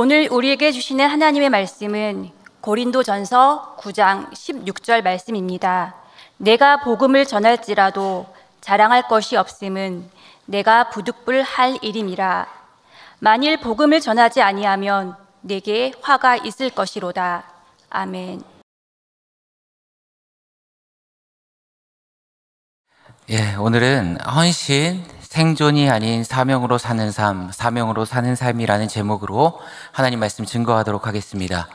오늘 우리에게 주시는 하나님의 말씀은 고린도전서 9장 16절 말씀입니다. 내가 복음을 전할지라도 자랑할 것이 없음은 내가 부득불 할 일임이라. 만일 복음을 전하지 아니하면 내게 화가 있을 것이로다. 아멘. 오늘은 헌신, 생존이 아닌 사명으로 사는 삶, 사명으로 사는 삶이라는 제목으로 하나님 말씀 증거하도록 하겠습니다.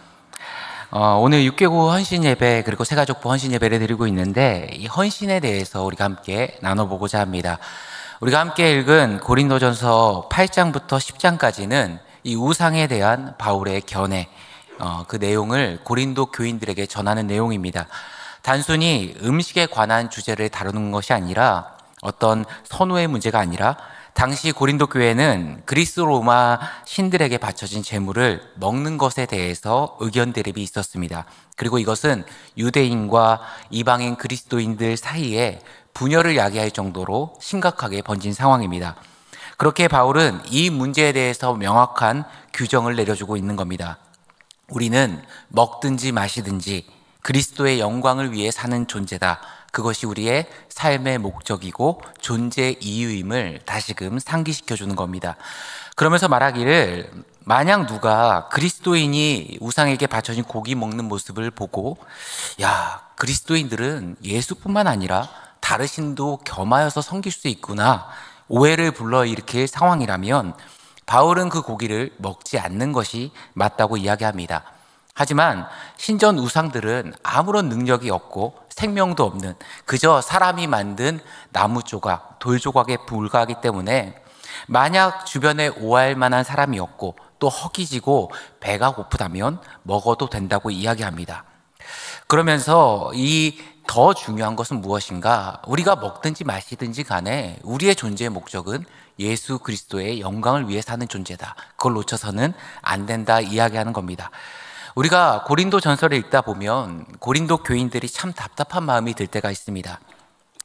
오늘 6개국 헌신 예배 그리고 새가족부 헌신 예배를 드리고 있는데 이 헌신에 대해서 우리가 함께 나눠보고자 합니다. 우리가 함께 읽은 고린도전서 8장부터 10장까지는 이 우상에 대한 바울의 견해, 그 내용을 고린도 교인들에게 전하는 내용입니다. 단순히 음식에 관한 주제를 다루는 것이 아니라 어떤 선호의 문제가 아니라 당시 고린도 교회는 그리스 로마 신들에게 바쳐진 제물을 먹는 것에 대해서 의견 대립이 있었습니다. 그리고 이것은 유대인과 이방인 그리스도인들 사이에 분열을 야기할 정도로 심각하게 번진 상황입니다. 그렇게 바울은 이 문제에 대해서 명확한 규정을 내려주고 있는 겁니다. 우리는 먹든지 마시든지 그리스도의 영광을 위해 사는 존재다. 그것이 우리의 삶의 목적이고 존재 이유임을 다시금 상기시켜주는 겁니다. 그러면서 말하기를 만약 누가 그리스도인이 우상에게 바쳐진 고기 먹는 모습을 보고 그리스도인들은 예수뿐만 아니라 다른 신도 겸하여서 섬길 수 있구나 오해를 불러일으킬 상황이라면 바울은 그 고기를 먹지 않는 것이 맞다고 이야기합니다. 하지만 신전 우상들은 아무런 능력이 없고 생명도 없는 그저 사람이 만든 나무 조각, 돌 조각에 불과하기 때문에 만약 주변에 오할 만한 사람이 없고 또 허기지고 배가 고프다면 먹어도 된다고 이야기합니다. 그러면서 이 더 중요한 것은 무엇인가? 우리가 먹든지 마시든지 간에 우리의 존재의 목적은 예수 그리스도의 영광을 위해 사는 존재다. 그걸 놓쳐서는 안 된다 이야기하는 겁니다. 우리가 고린도 전서를 읽다 보면 고린도 교인들이 참 답답한 마음이 들 때가 있습니다.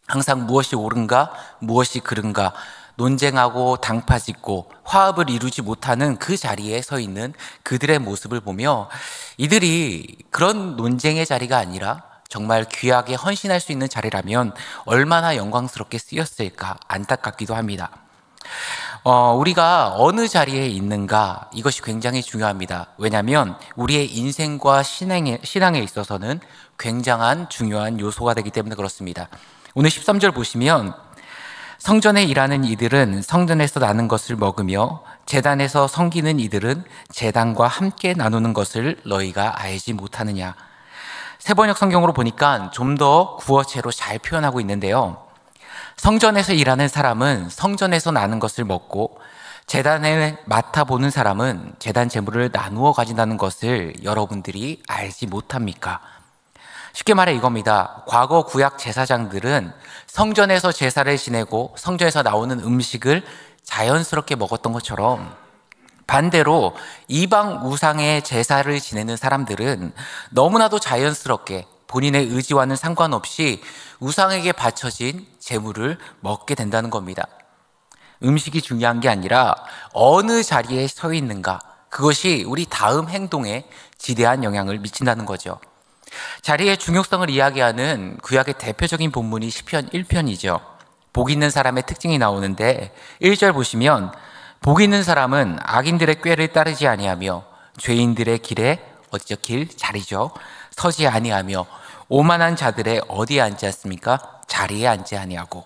항상 무엇이 옳은가, 무엇이 그른가 논쟁하고 당파짓고 화합을 이루지 못하는 그 자리에 서 있는 그들의 모습을 보며 이들이 그런 논쟁의 자리가 아니라 정말 귀하게 헌신할 수 있는 자리라면 얼마나 영광스럽게 쓰였을까 안타깝기도 합니다. 우리가 어느 자리에 있는가 이것이 굉장히 중요합니다. 왜냐하면 우리의 인생과 신앙에 있어서는 굉장한 중요한 요소가 되기 때문에 그렇습니다. 오늘 13절 보시면 성전에 일하는 이들은 성전에서 나는 것을 먹으며 제단에서 섬기는 이들은 제단과 함께 나누는 것을 너희가 알지 못하느냐. 새번역 성경으로 보니까 좀 더 구어체로 잘 표현하고 있는데요. 성전에서 일하는 사람은 성전에서 나는 것을 먹고 제단에 맡아보는 사람은 제단 제물을 나누어 가진다는 것을 여러분들이 알지 못합니까? 쉽게 말해 이겁니다. 과거 구약 제사장들은 성전에서 제사를 지내고 성전에서 나오는 음식을 자연스럽게 먹었던 것처럼 반대로 이방 우상의 제사를 지내는 사람들은 너무나도 자연스럽게 본인의 의지와는 상관없이 우상에게 바쳐진 제물을 먹게 된다는 겁니다. 음식이 중요한 게 아니라 어느 자리에 서 있는가 그것이 우리 다음 행동에 지대한 영향을 미친다는 거죠. 자리의 중요성을 이야기하는 구약의 대표적인 본문이 시편 1편이죠. 복 있는 사람의 특징이 나오는데 1절 보시면 복 있는 사람은 악인들의 꾀를 따르지 아니하며 죄인들의 길에 자리죠. 서지 아니하며 오만한 자들의 어디에 앉지 않습니까? 자리에 앉지 아니하고.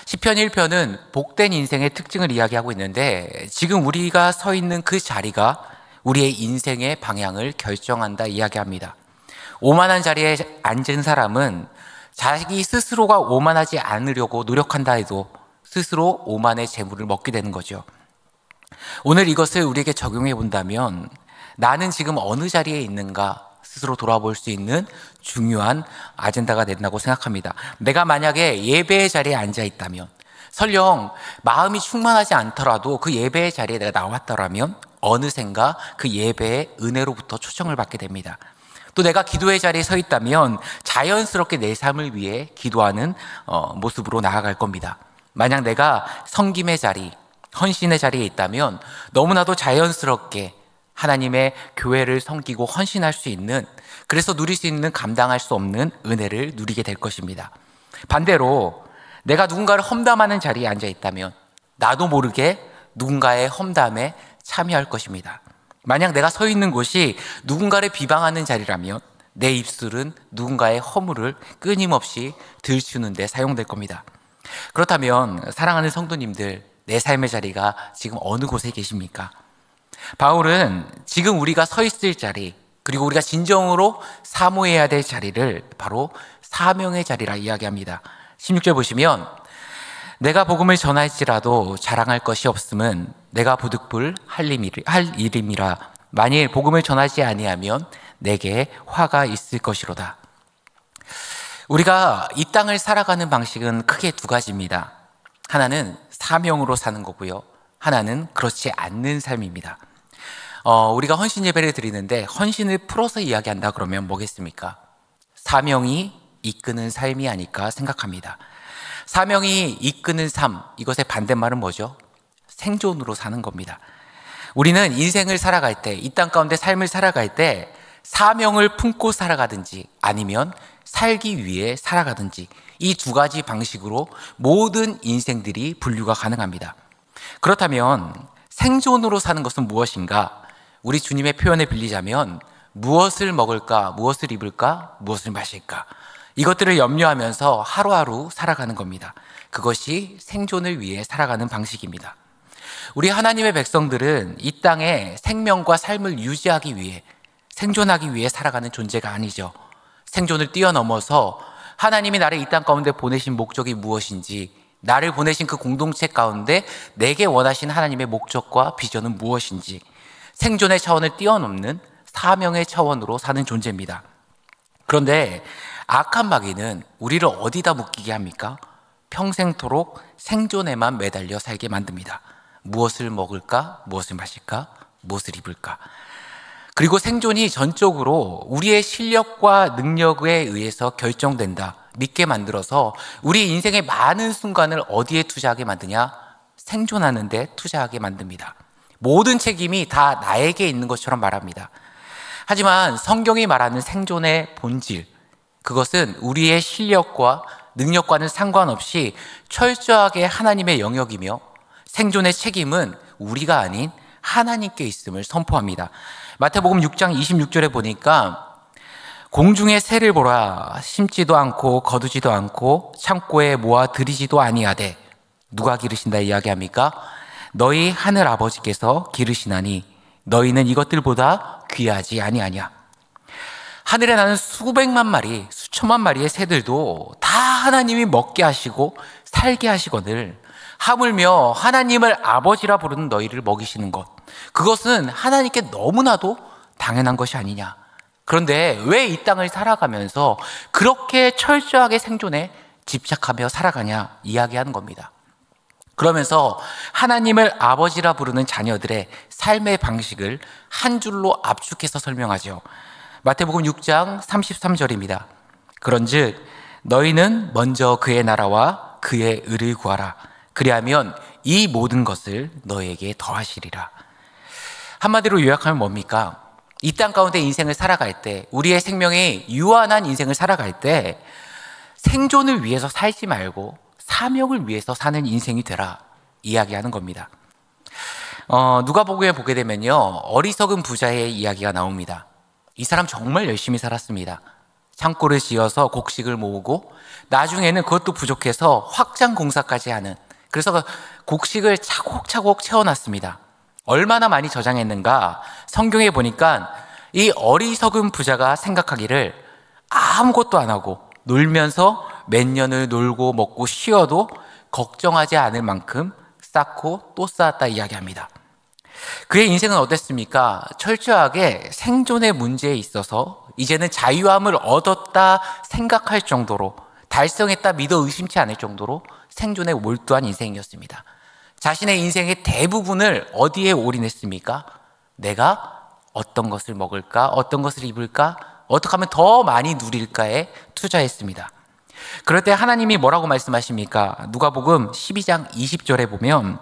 시편 1편은 복된 인생의 특징을 이야기하고 있는데 지금 우리가 서 있는 그 자리가 우리의 인생의 방향을 결정한다 이야기합니다. 오만한 자리에 앉은 사람은 자기 스스로가 오만하지 않으려고 노력한다 해도 스스로 오만의 재물을 먹게 되는 거죠. 오늘 이것을 우리에게 적용해 본다면 나는 지금 어느 자리에 있는가 스스로 돌아볼 수 있는 중요한 아젠다가 된다고 생각합니다. 내가 만약에 예배의 자리에 앉아 있다면 설령 마음이 충만하지 않더라도 그 예배의 자리에 내가 나왔더라면 어느샌가 그 예배의 은혜로부터 초청을 받게 됩니다. 또 내가 기도의 자리에 서 있다면 자연스럽게 내 삶을 위해 기도하는 모습으로 나아갈 겁니다. 만약 내가 섬김의 자리, 헌신의 자리에 있다면 너무나도 자연스럽게 하나님의 교회를 섬기고 헌신할 수 있는, 그래서 누릴 수 있는 감당할 수 없는 은혜를 누리게 될 것입니다. 반대로 내가 누군가를 험담하는 자리에 앉아 있다면 나도 모르게 누군가의 험담에 참여할 것입니다. 만약 내가 서 있는 곳이 누군가를 비방하는 자리라면 내 입술은 누군가의 허물을 끊임없이 들추는 데 사용될 겁니다. 그렇다면 사랑하는 성도님들, 내 삶의 자리가 지금 어느 곳에 계십니까? 바울은 지금 우리가 서 있을 자리, 그리고 우리가 진정으로 사모해야 될 자리를 바로 사명의 자리라 이야기합니다. 16절 보시면 내가 복음을 전할지라도 자랑할 것이 없음은 내가 부득불 할 일임이라. 만일 복음을 전하지 아니하면 내게 화가 있을 것이로다. 우리가 이 땅을 살아가는 방식은 크게 두 가지입니다. 하나는 사명으로 사는 거고요, 하나는 그렇지 않는 삶입니다. 우리가 헌신 예배를 드리는데 헌신을 풀어서 이야기한다 그러면 뭐겠습니까? 사명이 이끄는 삶이 아닐까 생각합니다. 사명이 이끄는 삶, 이것의 반대말은 뭐죠? 생존으로 사는 겁니다. 우리는 인생을 살아갈 때, 이 땅 가운데 삶을 살아갈 때 사명을 품고 살아가든지 아니면 살기 위해 살아가든지, 이 두 가지 방식으로 모든 인생들이 분류가 가능합니다. 그렇다면 생존으로 사는 것은 무엇인가? 우리 주님의 표현을 빌리자면 무엇을 먹을까, 무엇을 입을까, 무엇을 마실까, 이것들을 염려하면서 하루하루 살아가는 겁니다. 그것이 생존을 위해 살아가는 방식입니다. 우리 하나님의 백성들은 이 땅에 생명과 삶을 유지하기 위해, 생존하기 위해 살아가는 존재가 아니죠. 생존을 뛰어넘어서 하나님이 나를 이 땅 가운데 보내신 목적이 무엇인지, 나를 보내신 그 공동체 가운데 내게 원하신 하나님의 목적과 비전은 무엇인지, 생존의 차원을 뛰어넘는 사명의 차원으로 사는 존재입니다. 그런데 악한 마귀는 우리를 어디다 묶이게 합니까? 평생토록 생존에만 매달려 살게 만듭니다. 무엇을 먹을까? 무엇을 마실까? 무엇을 입을까? 그리고 생존이 전적으로 우리의 실력과 능력에 의해서 결정된다 믿게 만들어서 우리 인생의 많은 순간을 어디에 투자하게 만드냐? 생존하는 데 투자하게 만듭니다. 모든 책임이 다 나에게 있는 것처럼 말합니다. 하지만 성경이 말하는 생존의 본질, 그것은 우리의 실력과 능력과는 상관없이 철저하게 하나님의 영역이며 생존의 책임은 우리가 아닌 하나님께 있음을 선포합니다. 마태복음 6장 26절에 보니까 공중의 새를 보라, 심지도 않고 거두지도 않고 창고에 모아 들이지도 아니하되 누가 기르신다 이야기합니까? 너희 하늘 아버지께서 기르시나니 너희는 이것들보다 귀하지 아니하냐. 하늘에 나는 수백만 마리, 수천만 마리의 새들도 다 하나님이 먹게 하시고 살게 하시거늘 하물며 하나님을 아버지라 부르는 너희를 먹이시는 것, 그것은 하나님께 너무나도 당연한 것이 아니냐. 그런데 왜 이 땅을 살아가면서 그렇게 철저하게 생존에 집착하며 살아가냐 이야기하는 겁니다. 그러면서 하나님을 아버지라 부르는 자녀들의 삶의 방식을 한 줄로 압축해서 설명하죠. 마태복음 6장 33절입니다. 그런즉 너희는 먼저 그의 나라와 그의 의를 구하라. 그리하면 이 모든 것을 너희에게 더하시리라. 한마디로 요약하면 뭡니까? 이 땅 가운데 인생을 살아갈 때, 우리의 생명이 유한한 인생을 살아갈 때 생존을 위해서 살지 말고 사명을 위해서 사는 인생이 되라 이야기하는 겁니다. 누가복음에 보게 되면요, 어리석은 부자의 이야기가 나옵니다. 이 사람 정말 열심히 살았습니다. 창고를 지어서 곡식을 모으고 나중에는 그것도 부족해서 확장 공사까지 하는, 그래서 곡식을 차곡차곡 채워놨습니다. 얼마나 많이 저장했는가? 성경에 보니까 이 어리석은 부자가 생각하기를 아무것도 안 하고 놀면서 몇 년을 놀고 먹고 쉬어도 걱정하지 않을 만큼 쌓고 또 쌓았다 이야기합니다. 그의 인생은 어땠습니까? 철저하게 생존의 문제에 있어서 이제는 자유함을 얻었다 생각할 정도로, 달성했다 믿어 의심치 않을 정도로 생존에 몰두한 인생이었습니다. 자신의 인생의 대부분을 어디에 올인했습니까? 내가 어떤 것을 먹을까? 어떤 것을 입을까? 어떻게 하면 더 많이 누릴까에 투자했습니다. 그럴 때 하나님이 뭐라고 말씀하십니까? 누가복음 12장 20절에 보면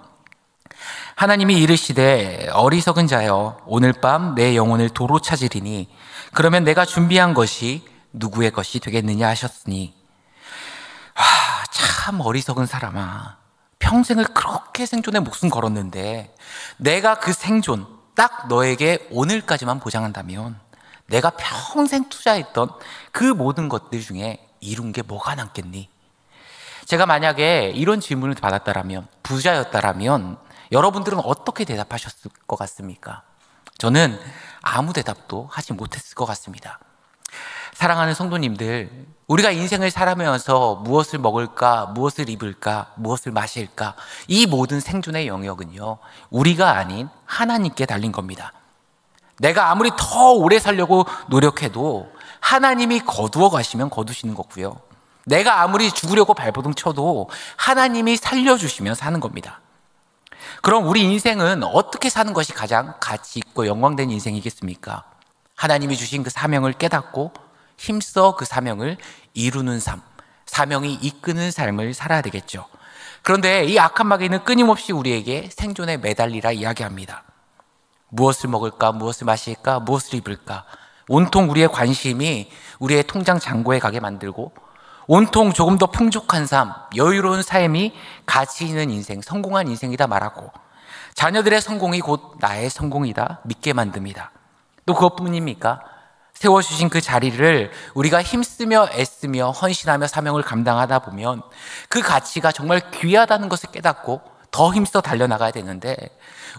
하나님이 이르시되 어리석은 자여 오늘 밤 내 영혼을 도로 찾으리니 그러면 내가 준비한 것이 누구의 것이 되겠느냐 하셨으니 참 어리석은 사람아, 평생을 그렇게 생존에 목숨 걸었는데 내가 그 생존 딱 너에게 오늘까지만 보장한다면 내가 평생 투자했던 그 모든 것들 중에 이룬 게 뭐가 남겠니? 제가 만약에 이런 질문을 받았다라면, 부자였다라면 여러분들은 어떻게 대답하셨을 것 같습니까? 저는 아무 대답도 하지 못했을 것 같습니다. 사랑하는 성도님들, 우리가 인생을 살아가면서 무엇을 먹을까, 무엇을 입을까, 무엇을 마실까, 이 모든 생존의 영역은요, 우리가 아닌 하나님께 달린 겁니다. 내가 아무리 더 오래 살려고 노력해도 하나님이 거두어 가시면 거두시는 거고요, 내가 아무리 죽으려고 발버둥 쳐도 하나님이 살려주시면 사는 겁니다. 그럼 우리 인생은 어떻게 사는 것이 가장 가치 있고 영광된 인생이겠습니까? 하나님이 주신 그 사명을 깨닫고 힘써 그 사명을 이루는 삶, 사명이 이끄는 삶을 살아야 되겠죠. 그런데 이 악한 마귀는 끊임없이 우리에게 생존에 매달리라 이야기합니다. 무엇을 먹을까, 무엇을 마실까, 무엇을 입을까, 온통 우리의 관심이 우리의 통장 잔고에 가게 만들고 온통 조금 더 풍족한 삶, 여유로운 삶이 가치 있는 인생, 성공한 인생이다 말하고 자녀들의 성공이 곧 나의 성공이다 믿게 만듭니다. 또 그것뿐입니까? 세워주신 그 자리를 우리가 힘쓰며 애쓰며 헌신하며 사명을 감당하다 보면 그 가치가 정말 귀하다는 것을 깨닫고 더 힘써 달려나가야 되는데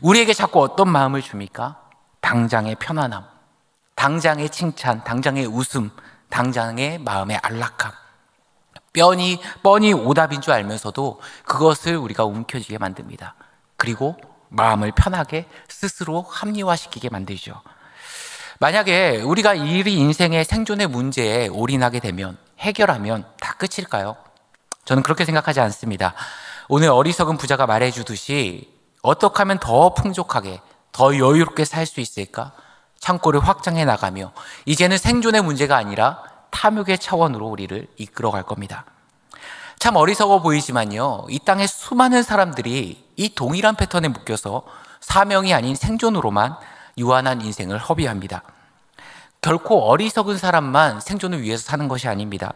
우리에게 자꾸 어떤 마음을 줍니까? 당장의 편안함, 당장의 칭찬, 당장의 웃음, 당장의 마음의 안락함, 뻔히 오답인 줄 알면서도 그것을 우리가 움켜쥐게 만듭니다. 그리고 마음을 편하게 스스로 합리화시키게 만들죠. 만약에 우리가 이 인생의 생존의 문제에 올인하게 되면, 해결하면 다 끝일까요? 저는 그렇게 생각하지 않습니다. 오늘 어리석은 부자가 말해주듯이 어떻게 하면 더 풍족하게, 더 여유롭게 살 수 있을까? 창고를 확장해 나가며 이제는 생존의 문제가 아니라 탐욕의 차원으로 우리를 이끌어갈 겁니다. 참 어리석어 보이지만요, 이 땅에 수많은 사람들이 이 동일한 패턴에 묶여서 사명이 아닌 생존으로만 유한한 인생을 허비합니다. 결코 어리석은 사람만 생존을 위해서 사는 것이 아닙니다.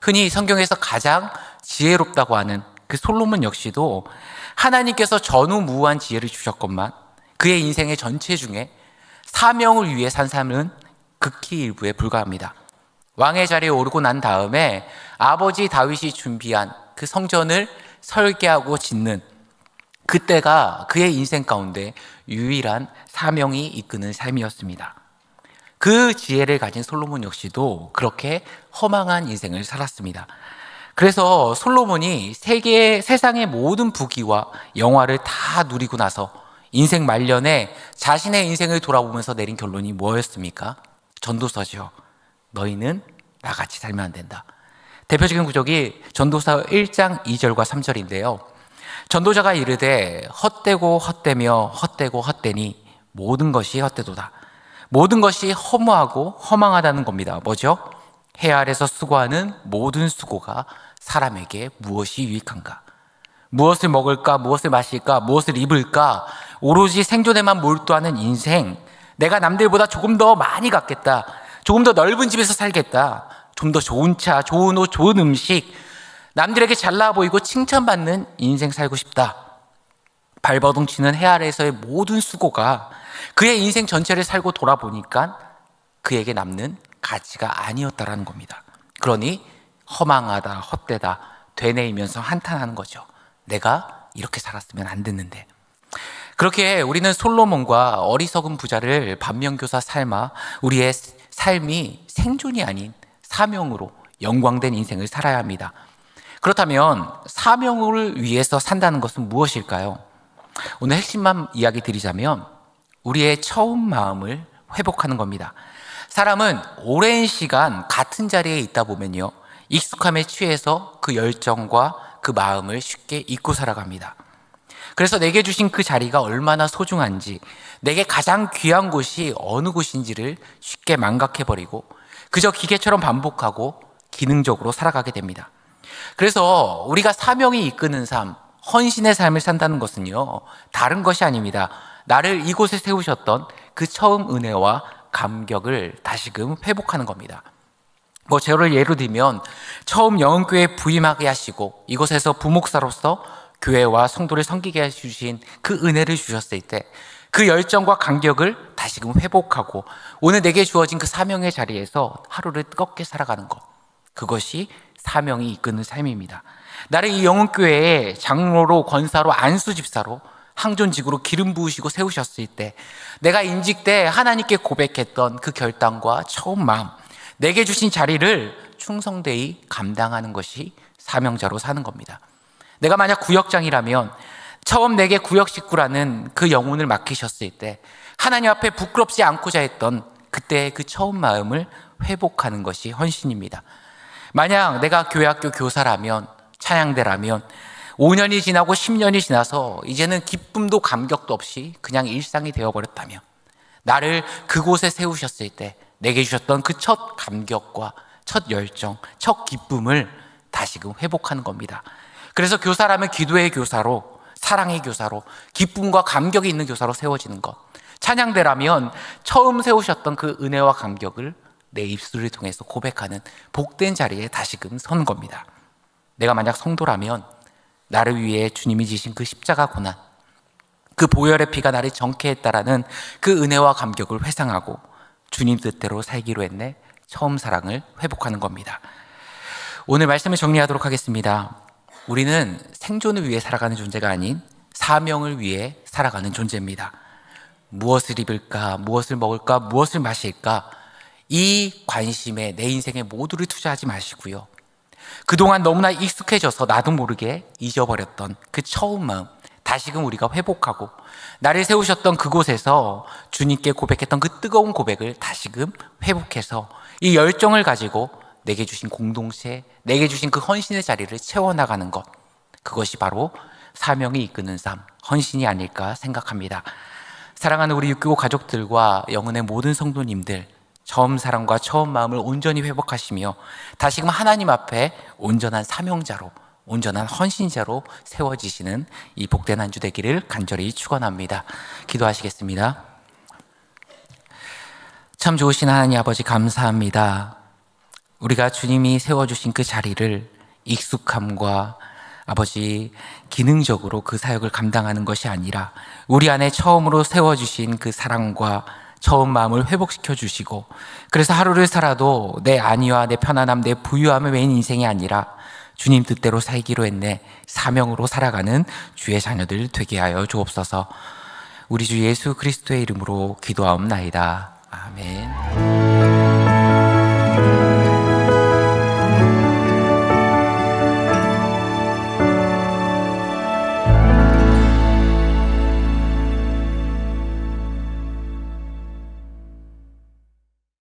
흔히 성경에서 가장 지혜롭다고 하는 그 솔로몬 역시도 하나님께서 전우무한 지혜를 주셨건만 그의 인생의 전체 중에 사명을 위해 산 삶은 극히 일부에 불과합니다. 왕의 자리에 오르고 난 다음에 아버지 다윗이 준비한 그 성전을 설계하고 짓는 그때가 그의 인생 가운데 유일한 사명이 이끄는 삶이었습니다. 그 지혜를 가진 솔로몬 역시도 그렇게 허망한 인생을 살았습니다. 그래서 솔로몬이 세상의 모든 부귀와 영화를 다 누리고 나서 인생 말년에 자신의 인생을 돌아보면서 내린 결론이 뭐였습니까? 전도서죠. 너희는 나같이 살면 안 된다. 대표적인 구절이 전도서 1장 2절과 3절인데요. 전도자가 이르되 헛되고 헛되며 헛되고 헛되니 모든 것이 헛되도다. 모든 것이 허무하고 허망하다는 겁니다. 뭐죠? 해 아래서 수고하는 모든 수고가 사람에게 무엇이 유익한가? 무엇을 먹을까? 무엇을 마실까? 무엇을 입을까? 오로지 생존에만 몰두하는 인생, 내가 남들보다 조금 더 많이 갖겠다, 조금 더 넓은 집에서 살겠다, 좀 더 좋은 차, 좋은 옷, 좋은 음식, 남들에게 잘나 보이고 칭찬받는 인생 살고 싶다. 발버둥 치는 해 아래에서의 모든 수고가 그의 인생 전체를 살고 돌아보니까 그에게 남는 가치가 아니었다라는 겁니다. 그러니 허망하다, 헛되다, 되뇌이면서 한탄하는 거죠. 내가 이렇게 살았으면 안 됐는데. 그렇게 우리는 솔로몬과 어리석은 부자를 반면교사 삶아 우리의 삶이 생존이 아닌 사명으로 영광된 인생을 살아야 합니다. 그렇다면 사명을 위해서 산다는 것은 무엇일까요? 오늘 핵심만 이야기 드리자면 우리의 처음 마음을 회복하는 겁니다. 사람은 오랜 시간 같은 자리에 있다 보면요, 익숙함에 취해서 그 열정과 그 마음을 쉽게 잊고 살아갑니다. 그래서 내게 주신 그 자리가 얼마나 소중한지, 내게 가장 귀한 곳이 어느 곳인지를 쉽게 망각해버리고 그저 기계처럼 반복하고 기능적으로 살아가게 됩니다. 그래서 우리가 사명이 이끄는 삶, 헌신의 삶을 산다는 것은요, 다른 것이 아닙니다. 나를 이곳에 세우셨던 그 처음 은혜와 감격을 다시금 회복하는 겁니다. 저를 예로 들면 처음 영흥교회에 부임하게 하시고 이곳에서 부목사로서 교회와 성도를 섬기게 해주신 그 은혜를 주셨을 때 그 열정과 감격을 다시금 회복하고 오늘 내게 주어진 그 사명의 자리에서 하루를 뜨겁게 살아가는 것, 그것이 사명이 이끄는 삶입니다. 나를 이 영흥교회에 장로로, 권사로, 안수집사로, 항존직으로 기름 부으시고 세우셨을 때 내가 임직 때 하나님께 고백했던 그 결단과 처음 마음, 내게 주신 자리를 충성되이 감당하는 것이 사명자로 사는 겁니다. 내가 만약 구역장이라면 처음 내게 구역 식구라는 그 영혼을 맡기셨을 때 하나님 앞에 부끄럽지 않고자 했던 그때의 그 처음 마음을 회복하는 것이 헌신입니다. 만약 내가 교회학교 교사라면, 찬양대라면 5년이 지나고 10년이 지나서 이제는 기쁨도 감격도 없이 그냥 일상이 되어버렸다면 나를 그곳에 세우셨을 때 내게 주셨던 그 첫 감격과 첫 열정, 첫 기쁨을 다시금 회복하는 겁니다. 그래서 교사라면 기도의 교사로, 사랑의 교사로, 기쁨과 감격이 있는 교사로 세워지는 것, 찬양대라면 처음 세우셨던 그 은혜와 감격을 내 입술을 통해서 고백하는 복된 자리에 다시금 서는 겁니다. 내가 만약 성도라면 나를 위해 주님이 지신 그 십자가 고난, 그 보혈의 피가 나를 정케 했다라는 그 은혜와 감격을 회상하고 주님 뜻대로 살기로 했네, 처음 사랑을 회복하는 겁니다. 오늘 말씀을 정리하도록 하겠습니다. 우리는 생존을 위해 살아가는 존재가 아닌 사명을 위해 살아가는 존재입니다. 무엇을 입을까, 무엇을 먹을까, 무엇을 마실까, 이 관심에 내 인생의 모두를 투자하지 마시고요, 그동안 너무나 익숙해져서 나도 모르게 잊어버렸던 그 처음 마음 다시금 우리가 회복하고 나를 세우셨던 그곳에서 주님께 고백했던 그 뜨거운 고백을 다시금 회복해서 이 열정을 가지고 내게 주신 공동체, 내게 주신 그 헌신의 자리를 채워나가는 것, 그것이 바로 사명이 이끄는 삶, 헌신이 아닐까 생각합니다. 사랑하는 우리 육교구 가족들과 영혼의 모든 성도님들, 처음 사랑과 처음 마음을 온전히 회복하시며 다시금 하나님 앞에 온전한 사명자로, 온전한 헌신자로 세워지시는 이 복된 한 주 되기를 간절히 축원합니다. 기도하시겠습니다. 참 좋으신 하나님 아버지, 감사합니다. 우리가 주님이 세워주신 그 자리를 익숙함과 아버지 기능적으로 그 사역을 감당하는 것이 아니라 우리 안에 처음으로 세워주신 그 사랑과 처음 마음을 회복시켜 주시고, 그래서 하루를 살아도 내 안위와 내 편안함, 내 부유함의 메인 인생이 아니라 주님 뜻대로 살기로 했네, 사명으로 살아가는 주의 자녀들 되게 하여 주옵소서. 우리 주 예수 그리스도의 이름으로 기도하옵나이다. 아멘.